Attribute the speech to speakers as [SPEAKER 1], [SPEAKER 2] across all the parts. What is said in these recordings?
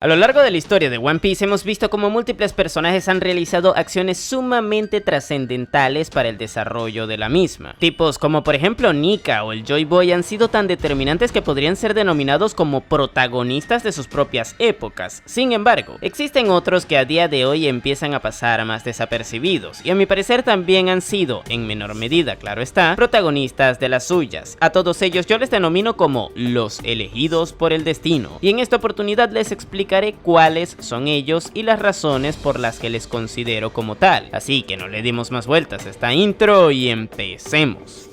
[SPEAKER 1] A lo largo de la historia de One Piece hemos visto cómo múltiples personajes han realizado acciones sumamente trascendentales para el desarrollo de la misma. Tipos como por ejemplo Nika o el Joy Boy han sido tan determinantes que podrían ser denominados como protagonistas de sus propias épocas. Sin embargo, existen otros que a día de hoy empiezan a pasar más desapercibidos y a mi parecer también han sido, en menor medida claro está, protagonistas de las suyas. A todos ellos yo les denomino como los elegidos por el destino y en esta oportunidad les explicaré cuáles son ellos y las razones por las que les considero como tal. Así que no le demos más vueltas a esta intro y empecemos.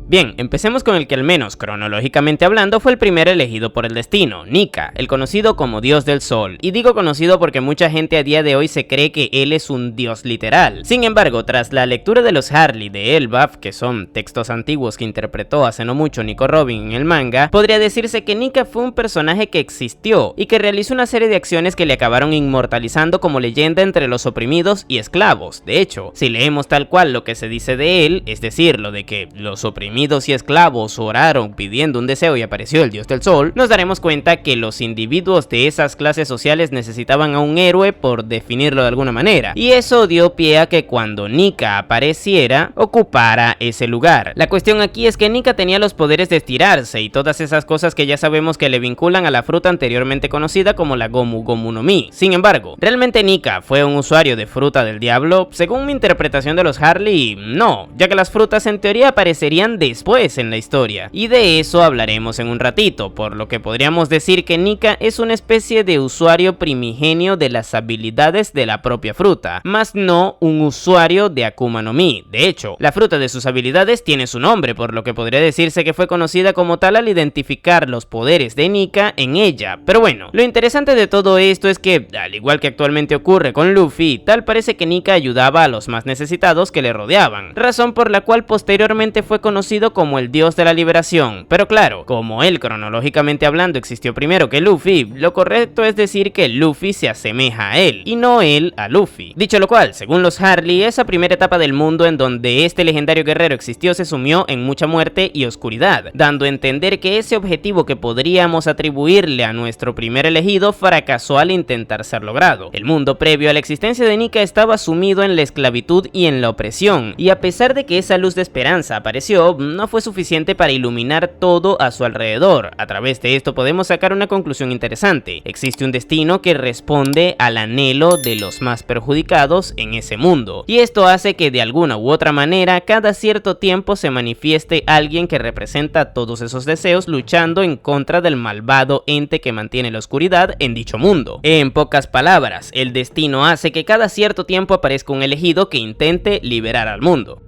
[SPEAKER 1] Bien, empecemos con el que al menos cronológicamente hablando fue el primer elegido por el destino, Nika, el conocido como dios del sol, y digo conocido porque mucha gente a día de hoy se cree que él es un dios literal. Sin embargo, tras la lectura de los Harley de Elbaf, que son textos antiguos que interpretó hace no mucho Nico Robin en el manga, podría decirse que Nika fue un personaje que existió y que realizó una serie de acciones que le acabaron inmortalizando como leyenda entre los oprimidos y esclavos. De hecho, si leemos tal cual lo que se dice de él, es decir, lo de que los oprimidos y esclavos oraron pidiendo un deseo y apareció el dios del sol, nos daremos cuenta que los individuos de esas clases sociales necesitaban a un héroe, por definirlo de alguna manera, y eso dio pie a que cuando Nika apareciera, ocupara ese lugar. La cuestión aquí es que Nika tenía los poderes de estirarse y todas esas cosas que ya sabemos que le vinculan a la fruta anteriormente conocida como la Gomu Gomu no Mi. Sin embargo, ¿realmente Nika fue un usuario de fruta del diablo? Según mi interpretación de los Harley, no, ya que las frutas en teoría aparecerían después en la historia, y de eso hablaremos en un ratito, por lo que podríamos decir que Nika es una especie de usuario primigenio de las habilidades de la propia fruta, más no un usuario de Akuma no Mi. De hecho, la fruta de sus habilidades tiene su nombre, por lo que podría decirse que fue conocida como tal al identificar los poderes de Nika en ella. Pero bueno, lo interesante de todo esto es que, al igual que actualmente ocurre con Luffy, tal parece que Nika ayudaba a los más necesitados que le rodeaban, razón por la cual posteriormente fue conocido como el dios de la liberación. Pero claro, como él cronológicamente hablando existió primero que Luffy, lo correcto es decir que Luffy se asemeja a él y no él a Luffy. Dicho lo cual, según los Harley, esa primera etapa del mundo en donde este legendario guerrero existió se sumió en mucha muerte y oscuridad, dando a entender que ese objetivo que podríamos atribuirle a nuestro primer elegido fracasó al intentar ser logrado. El mundo previo a la existencia de Nika estaba sumido en la esclavitud y en la opresión, y a pesar de que esa luz de esperanza apareció, no fue suficiente para iluminar todo a su alrededor. A través de esto podemos sacar una conclusión interesante: existe un destino que responde al anhelo de los más perjudicados en ese mundo, y esto hace que de alguna u otra manera cada cierto tiempo se manifieste alguien que representa todos esos deseos luchando en contra del malvado ente que mantiene la oscuridad en dicho mundo. En pocas palabras, el destino hace que cada cierto tiempo aparezca un elegido que intente liberar al mundo.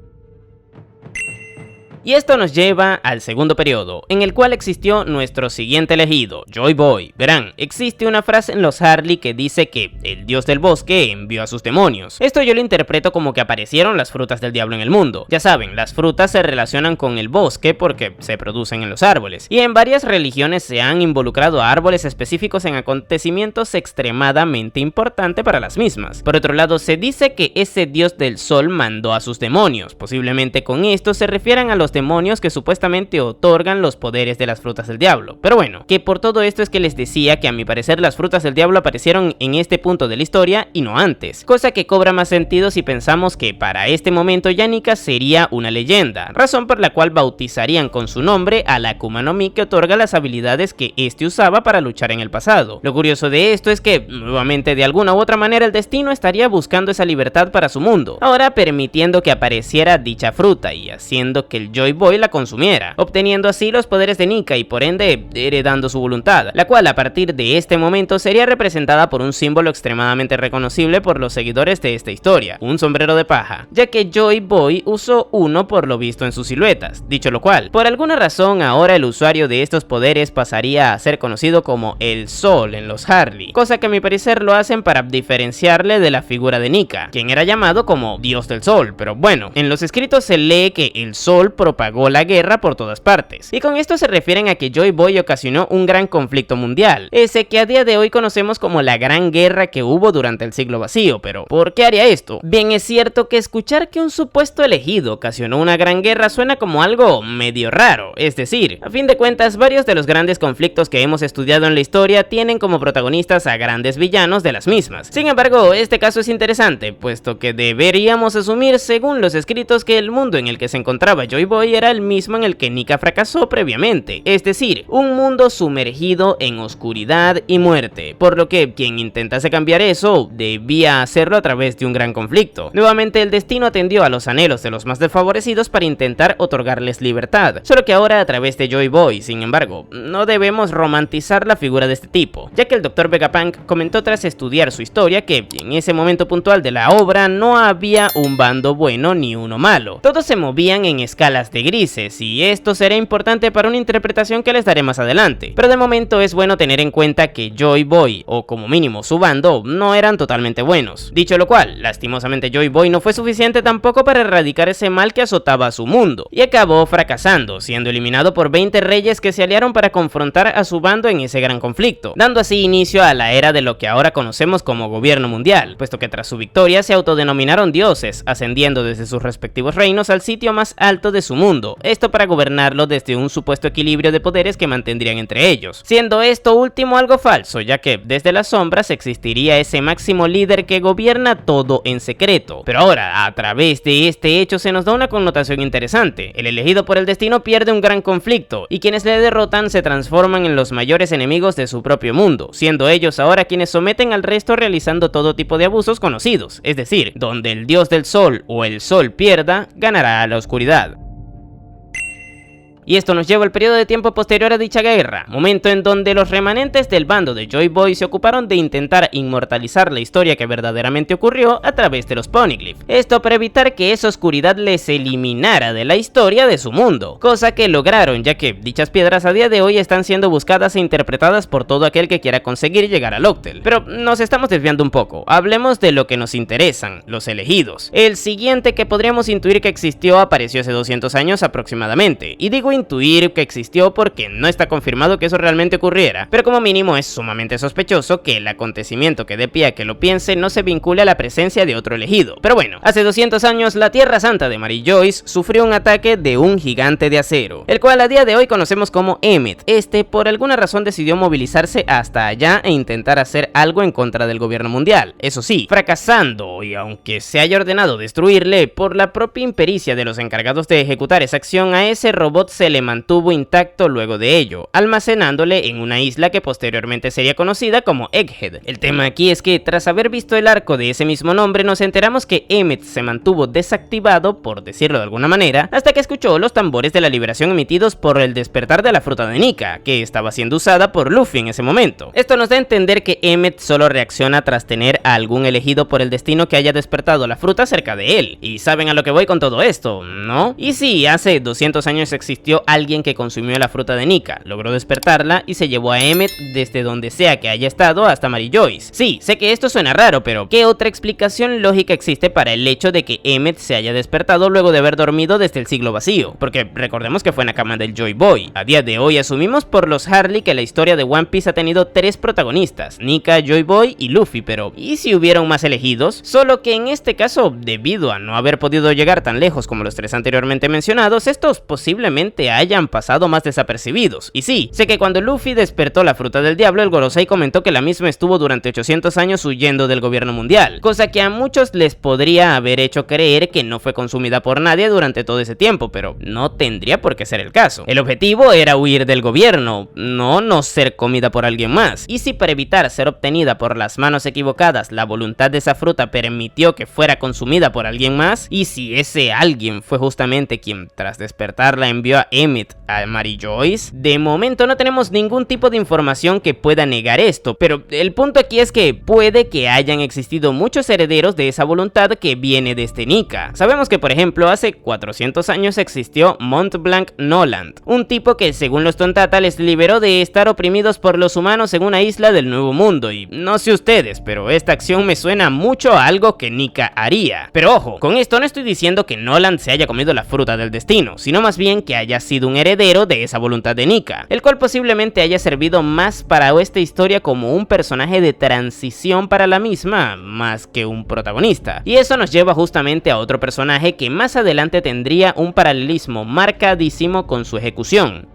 [SPEAKER 1] Y esto nos lleva al segundo periodo, en el cual existió nuestro siguiente elegido, Joy Boy. Verán, existe una frase en los Harley que dice que el dios del bosque envió a sus demonios. Esto yo lo interpreto como que aparecieron las frutas del diablo en el mundo. Ya saben, las frutas se relacionan con el bosque porque se producen en los árboles, y en varias religiones se han involucrado a árboles específicos en acontecimientos extremadamente importantes para las mismas. Por otro lado, se dice que ese dios del sol mandó a sus demonios. Posiblemente con esto se refieran a los demonios que supuestamente otorgan los poderes de las frutas del diablo. Pero bueno, que por todo esto es que les decía que a mi parecer las frutas del diablo aparecieron en este punto de la historia y no antes, cosa que cobra más sentido si pensamos que para este momento ya Nika sería una leyenda, razón por la cual bautizarían con su nombre a la Akuma no Mi que otorga las habilidades que este usaba para luchar en el pasado. Lo curioso de esto es que, nuevamente de alguna u otra manera, el destino estaría buscando esa libertad para su mundo, ahora permitiendo que apareciera dicha fruta y haciendo que el Joy Boy la consumiera, obteniendo así los poderes de Nika y por ende heredando su voluntad, la cual a partir de este momento sería representada por un símbolo extremadamente reconocible por los seguidores de esta historia, un sombrero de paja, ya que Joy Boy usó uno por lo visto en sus siluetas. Dicho lo cual, por alguna razón ahora el usuario de estos poderes pasaría a ser conocido como el Sol en los Harley, cosa que a mi parecer lo hacen para diferenciarle de la figura de Nika, quien era llamado como Dios del Sol. Pero bueno, en los escritos se lee que el Sol propagó la guerra por todas partes. Y con esto se refieren a que Joy Boy ocasionó un gran conflicto mundial, ese que a día de hoy conocemos como la Gran Guerra que hubo durante el siglo vacío. Pero ¿por qué haría esto? Bien, es cierto que escuchar que un supuesto elegido ocasionó una gran guerra suena como algo medio raro, es decir, a fin de cuentas varios de los grandes conflictos que hemos estudiado en la historia tienen como protagonistas a grandes villanos de las mismas. Sin embargo, este caso es interesante, puesto que deberíamos asumir según los escritos que el mundo en el que se encontraba Joy Boy era el mismo en el que Nika fracasó previamente, es decir, un mundo sumergido en oscuridad y muerte, por lo que quien intentase cambiar eso debía hacerlo a través de un gran conflicto. Nuevamente el destino atendió a los anhelos de los más desfavorecidos para intentar otorgarles libertad, solo que ahora a través de Joy Boy. Sin embargo, no debemos romantizar la figura de este tipo, ya que el Dr. Vegapunk comentó tras estudiar su historia que en ese momento puntual de la obra no había un bando bueno ni uno malo, todos se movían en escalas de grises, y esto será importante para una interpretación que les daré más adelante, pero de momento es bueno tener en cuenta que Joy Boy, o como mínimo su bando, no eran totalmente buenos. Dicho lo cual, lastimosamente Joy Boy no fue suficiente tampoco para erradicar ese mal que azotaba a su mundo, y acabó fracasando, siendo eliminado por 20 reyes que se aliaron para confrontar a su bando en ese gran conflicto, dando así inicio a la era de lo que ahora conocemos como gobierno mundial, puesto que tras su victoria se autodenominaron dioses, ascendiendo desde sus respectivos reinos al sitio más alto de su mundo, esto para gobernarlo desde un supuesto equilibrio de poderes que mantendrían entre ellos, siendo esto último algo falso, ya que desde las sombras existiría ese máximo líder que gobierna todo en secreto. Pero ahora, a través de este hecho se nos da una connotación interesante: el elegido por el destino pierde un gran conflicto, y quienes le derrotan se transforman en los mayores enemigos de su propio mundo, siendo ellos ahora quienes someten al resto realizando todo tipo de abusos conocidos, es decir, donde el dios del sol o el sol pierda, ganará a la oscuridad. Y esto nos lleva al periodo de tiempo posterior a dicha guerra, momento en donde los remanentes del bando de Joy Boy se ocuparon de intentar inmortalizar la historia que verdaderamente ocurrió a través de los Poneglyph, esto para evitar que esa oscuridad les eliminara de la historia de su mundo, cosa que lograron, ya que dichas piedras a día de hoy están siendo buscadas e interpretadas por todo aquel que quiera conseguir llegar al Octel. Pero nos estamos desviando un poco, hablemos de lo que nos interesan, los elegidos. El siguiente que podríamos intuir que existió apareció hace 200 años aproximadamente, y digo intuir que existió porque no está confirmado que eso realmente ocurriera, pero como mínimo es sumamente sospechoso que el acontecimiento que dé pie a que lo piense no se vincule a la presencia de otro elegido. Pero bueno, hace 200 años la Tierra Santa de Mary Joyce sufrió un ataque de un gigante de acero, el cual a día de hoy conocemos como Emmet. Este por alguna razón decidió movilizarse hasta allá e intentar hacer algo en contra del gobierno mundial, eso sí, fracasando, y aunque se haya ordenado destruirle, por la propia impericia de los encargados de ejecutar esa acción, a ese robot se le mantuvo intacto luego de ello, almacenándole en una isla que posteriormente sería conocida como Egghead. El tema aquí es que tras haber visto el arco de ese mismo nombre nos enteramos que Emmet se mantuvo desactivado, por decirlo de alguna manera, hasta que escuchó los tambores de la liberación emitidos por el despertar de la fruta de Nika, que estaba siendo usada por Luffy en ese momento. Esto nos da a entender que Emmet solo reacciona tras tener a algún elegido por el destino que haya despertado la fruta cerca de él. Y saben a lo que voy con todo esto, ¿no? Y sí, hace 200 años existió alguien que consumió la fruta de Nika, logró despertarla y se llevó a Emmet desde donde sea que haya estado hasta Mary Joyce. Sí, sé que esto suena raro, pero ¿qué otra explicación lógica existe para el hecho de que Emmet se haya despertado luego de haber dormido desde el siglo vacío? Porque recordemos que fue en la cama del Joy Boy. A día de hoy asumimos por los Harley que la historia de One Piece ha tenido 3 protagonistas: Nika, Joy Boy y Luffy, pero ¿y si hubieron más elegidos? Solo que en este caso, debido a no haber podido llegar tan lejos como los 3 anteriormente mencionados, estos posiblemente hayan pasado más desapercibidos. Y sí, sé que cuando Luffy despertó la fruta del diablo, el Gorosei comentó que la misma estuvo durante 800 años huyendo del gobierno mundial, cosa que a muchos les podría haber hecho creer que no fue consumida por nadie durante todo ese tiempo, pero no tendría por qué ser el caso. El objetivo era huir del gobierno, no ser comida por alguien más. Y si para evitar ser obtenida por las manos equivocadas, la voluntad de esa fruta permitió que fuera consumida por alguien más, y si ese alguien fue justamente quien tras despertarla envió a Emmet a Mary Joyce? De momento no tenemos ningún tipo de información que pueda negar esto, pero el punto aquí es que puede que hayan existido muchos herederos de esa voluntad que viene desde Nika. Sabemos que, por ejemplo, hace 400 años existió Montblanc Noland, un tipo que según los Tontata les liberó de estar oprimidos por los humanos en una isla del Nuevo Mundo, y no sé ustedes, pero esta acción me suena mucho a algo que Nika haría. Pero ojo, con esto no estoy diciendo que Noland se haya comido la fruta del destino, sino más bien que haya sido un heredero de esa voluntad de Nika, el cual posiblemente haya servido más para esta historia como un personaje de transición para la misma, más que un protagonista. Y eso nos lleva justamente a otro personaje que más adelante tendría un paralelismo marcadísimo con su ejecución.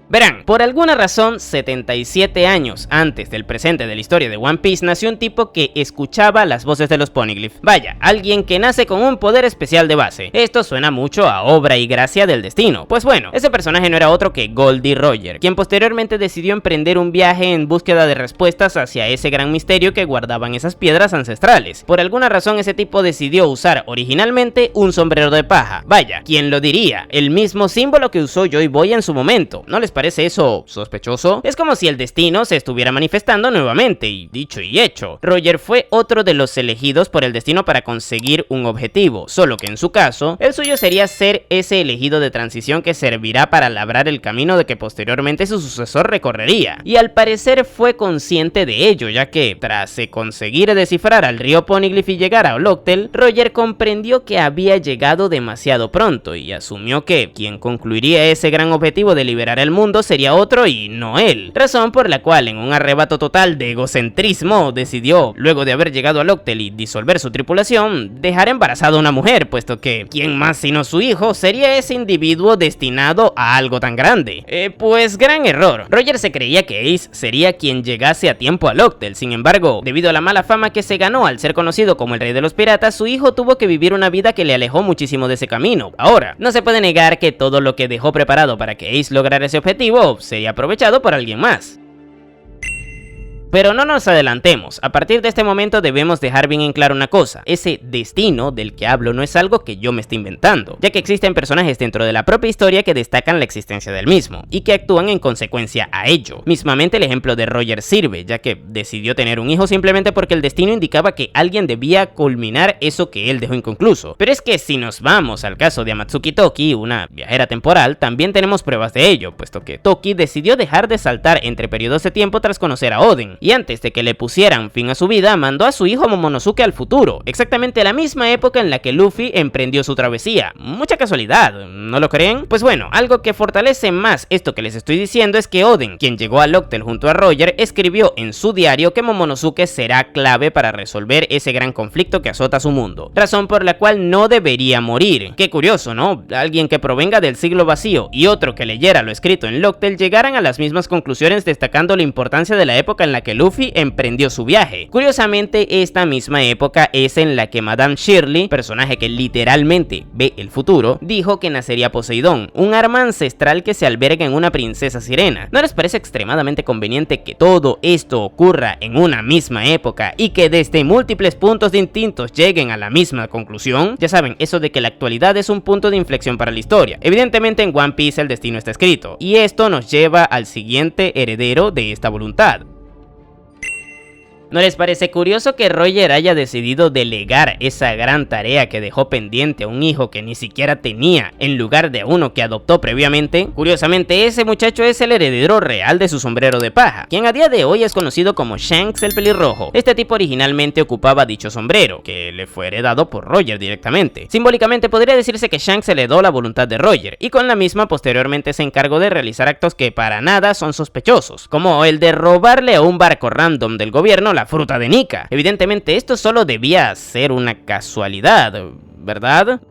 [SPEAKER 1] Verán, por alguna razón, 77 años antes del presente de la historia de One Piece nació un tipo que escuchaba las voces de los Poneglyph. Vaya, alguien que nace con un poder especial de base. Esto suena mucho a obra y gracia del destino. Pues bueno, ese personaje no era otro que Goldie Roger, quien posteriormente decidió emprender un viaje en búsqueda de respuestas hacia ese gran misterio que guardaban esas piedras ancestrales. Por alguna razón ese tipo decidió usar originalmente un sombrero de paja. Vaya, ¿quién lo diría? El mismo símbolo que usó Joy Boy en su momento. ¿No les parece eso sospechoso? Es como si el destino se estuviera manifestando nuevamente, y dicho y hecho, Roger fue otro de los elegidos por el destino para conseguir un objetivo, solo que en su caso, el suyo sería ser ese elegido de transición que servirá para labrar el camino de que posteriormente su sucesor recorrería, y al parecer fue consciente de ello, ya que tras conseguir descifrar al río Poneglyph y llegar a Oloctel, Roger comprendió que había llegado demasiado pronto y asumió que quien concluiría ese gran objetivo de liberar el mundo sería otro y no él, razón por la cual en un arrebato total de egocentrismo decidió, luego de haber llegado a Locktel y disolver su tripulación, dejar embarazada a una mujer, puesto que ¿quién más sino su hijo sería ese individuo destinado a algo tan grande? Pues gran error. Roger se creía que Ace sería quien llegase a tiempo a Locktel. Sin embargo, debido a la mala fama que se ganó al ser conocido como el rey de los piratas, su hijo tuvo que vivir una vida que le alejó muchísimo de ese camino. Ahora, no se puede negar que todo lo que dejó preparado para que Ace lograra ese objetivo sería aprovechado por alguien más. Pero no nos adelantemos, a partir de este momento debemos dejar bien en claro una cosa: ese destino del que hablo no es algo que yo me esté inventando, ya que existen personajes dentro de la propia historia que destacan la existencia del mismo, y que actúan en consecuencia a ello. Mismamente el ejemplo de Roger sirve, ya que decidió tener un hijo simplemente porque el destino indicaba que alguien debía culminar eso que él dejó inconcluso. Pero es que si nos vamos al caso de Amatsuki Toki, una viajera temporal, también tenemos pruebas de ello, puesto que Toki decidió dejar de saltar entre periodos de tiempo tras conocer a Oden, y antes de que le pusieran fin a su vida, mandó a su hijo Momonosuke al futuro, exactamente la misma época en la que Luffy emprendió su travesía. Mucha casualidad, ¿no lo creen? Pues bueno, algo que fortalece más esto que les estoy diciendo es que Oden, quien llegó a Locktel junto a Roger, escribió en su diario que Momonosuke será clave para resolver ese gran conflicto que azota su mundo, razón por la cual no debería morir. Qué curioso, ¿no? Alguien que provenga del siglo vacío y otro que leyera lo escrito en Locktel llegaran a las mismas conclusiones, destacando la importancia de la época en la que Luffy emprendió su viaje. Curiosamente, esta misma época es en la que Madame Shirley, personaje que literalmente ve el futuro, dijo que nacería Poseidón, un arma ancestral que se alberga en una princesa sirena. ¿No les parece extremadamente conveniente que todo esto ocurra en una misma época y que desde múltiples puntos distintos lleguen a la misma conclusión? Ya saben, eso de que la actualidad es un punto de inflexión para la historia. Evidentemente en One Piece el destino está escrito, y esto nos lleva al siguiente heredero de esta voluntad. ¿No les parece curioso que Roger haya decidido delegar esa gran tarea que dejó pendiente a un hijo que ni siquiera tenía, en lugar de a uno que adoptó previamente? Curiosamente, ese muchacho es el heredero real de su sombrero de paja, quien a día de hoy es conocido como Shanks el pelirrojo. Este tipo originalmente ocupaba dicho sombrero, que le fue heredado por Roger directamente. Simbólicamente podría decirse que Shanks heredó la voluntad de Roger, y con la misma posteriormente se encargó de realizar actos que para nada son sospechosos, como el de robarle a un barco random del gobierno la fruta de Nika. Evidentemente esto solo debía ser una casualidad, ¿verdad?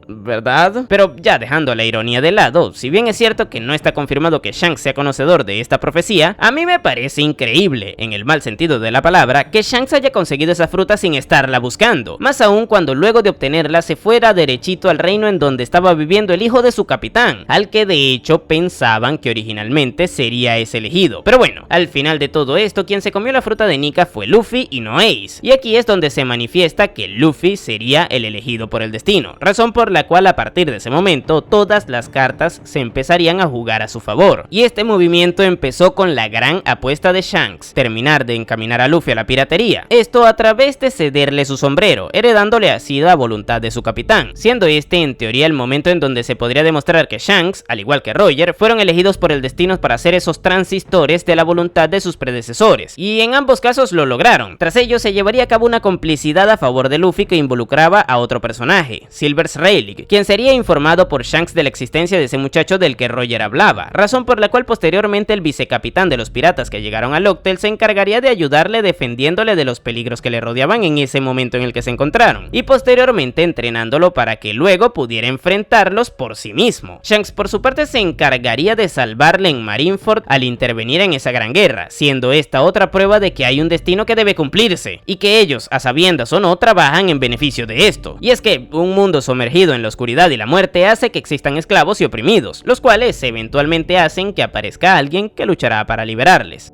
[SPEAKER 1] ¿Verdad? Pero ya dejando la ironía de lado, si bien es cierto que no está confirmado que Shanks sea conocedor de esta profecía, a mí me parece increíble, en el mal sentido de la palabra, que Shanks haya conseguido esa fruta sin estarla buscando, más aún cuando luego de obtenerla se fuera derechito al reino en donde estaba viviendo el hijo de su capitán, al que de hecho pensaban que originalmente sería ese elegido. Pero bueno, al final de todo esto, quien se comió la fruta de Nika fue Luffy y no Ace, y aquí es donde se manifiesta que Luffy sería el elegido elegido por el destino, razón por la cual a partir de ese momento todas las cartas se empezarían a jugar a su favor. Y este movimiento empezó con la gran apuesta de Shanks, terminar de encaminar a Luffy a la piratería, esto a través de cederle su sombrero, heredándole así la voluntad de su capitán, siendo este en teoría el momento en donde se podría demostrar que Shanks, al igual que Roger, fueron elegidos por el destino para ser esos transistores de la voluntad de sus predecesores, y en ambos casos lo lograron. Tras ello se llevaría a cabo una complicidad a favor de Luffy que involucraba a otro personaje, Silver's Rayleigh, quien sería informado por Shanks de la existencia de ese muchacho del que Roger hablaba, razón por la cual posteriormente el vicecapitán de los piratas que llegaron a Locktail se encargaría de ayudarle defendiéndole de los peligros que le rodeaban en ese momento en el que se encontraron, y posteriormente entrenándolo para que luego pudiera enfrentarlos por sí mismo. Shanks por su parte se encargaría de salvarle en Marineford al intervenir en esa gran guerra, siendo esta otra prueba de que hay un destino que debe cumplirse, y que ellos, a sabiendas o no, trabajan en beneficio de esto. Y es que un mundo sumergido en la oscuridad y la muerte hace que existan esclavos y oprimidos, los cuales eventualmente hacen que aparezca alguien que luchará para liberarles.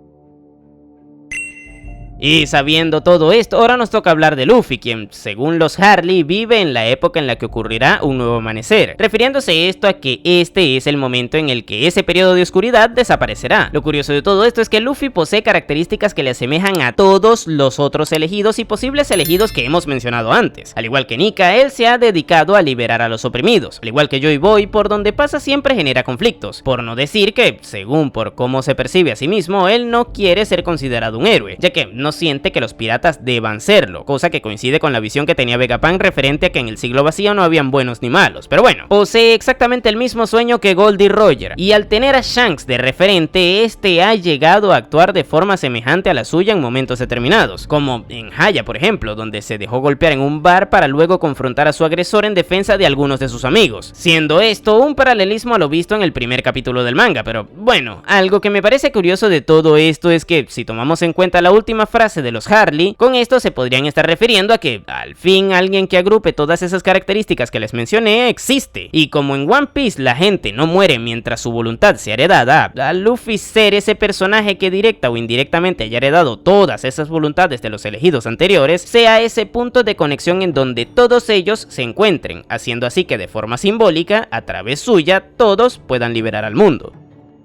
[SPEAKER 1] Y sabiendo todo esto, ahora nos toca hablar de Luffy, quien, según los Harley, vive en la época en la que ocurrirá un nuevo amanecer, refiriéndose esto a que este es el momento en el que ese periodo de oscuridad desaparecerá. Lo curioso de todo esto es que Luffy posee características que le asemejan a todos los otros elegidos y posibles elegidos que hemos mencionado antes. Al igual que Nika, él se ha dedicado a liberar a los oprimidos, al igual que Joy Boy, por donde pasa siempre genera conflictos, por no decir que, según por cómo se percibe a sí mismo, él no quiere ser considerado un héroe, ya que no siente que los piratas deban serlo, cosa que coincide con la visión que tenía Vegapunk referente a que en el siglo vacío no habían buenos ni malos. Pero bueno, posee exactamente el mismo sueño que Goldie Roger, y al tener a Shanks de referente, este ha llegado a actuar de forma semejante a la suya en momentos determinados, como en Haya por ejemplo, donde se dejó golpear en un bar para luego confrontar a su agresor en defensa de algunos de sus amigos, siendo esto un paralelismo a lo visto en el primer capítulo del manga. Pero bueno, algo que me parece curioso de todo esto es que si tomamos en cuenta la última frase de los Harley, con esto se podrían estar refiriendo a que al fin alguien que agrupe todas esas características que les mencioné existe, y como en One Piece la gente no muere mientras su voluntad sea heredada, a Luffy ser ese personaje que directa o indirectamente haya heredado todas esas voluntades de los elegidos anteriores, sea ese punto de conexión en donde todos ellos se encuentren, haciendo así que de forma simbólica, a través suya, todos puedan liberar al mundo.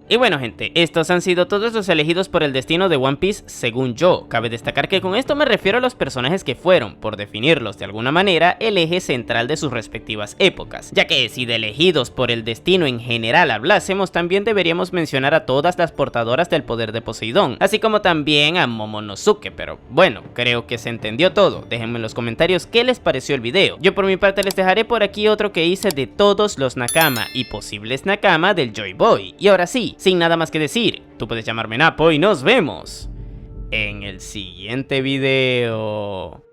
[SPEAKER 1] Y bueno gente, estos han sido todos los elegidos por el destino de One Piece según yo. Cabe destacar que con esto me refiero a los personajes que fueron, por definirlos de alguna manera, el eje central de sus respectivas épocas, ya que si de elegidos por el destino en general hablásemos, también deberíamos mencionar a todas las portadoras del poder de Poseidón, así como también a Momonosuke. Pero bueno, creo que se entendió todo. Déjenme en los comentarios qué les pareció el video. Yo por mi parte les dejaré por aquí otro que hice de todos los Nakama y posibles Nakama del Joy Boy. Y ahora sí, sin nada más que decir, tú puedes llamarme Napo y nos vemos en el siguiente video.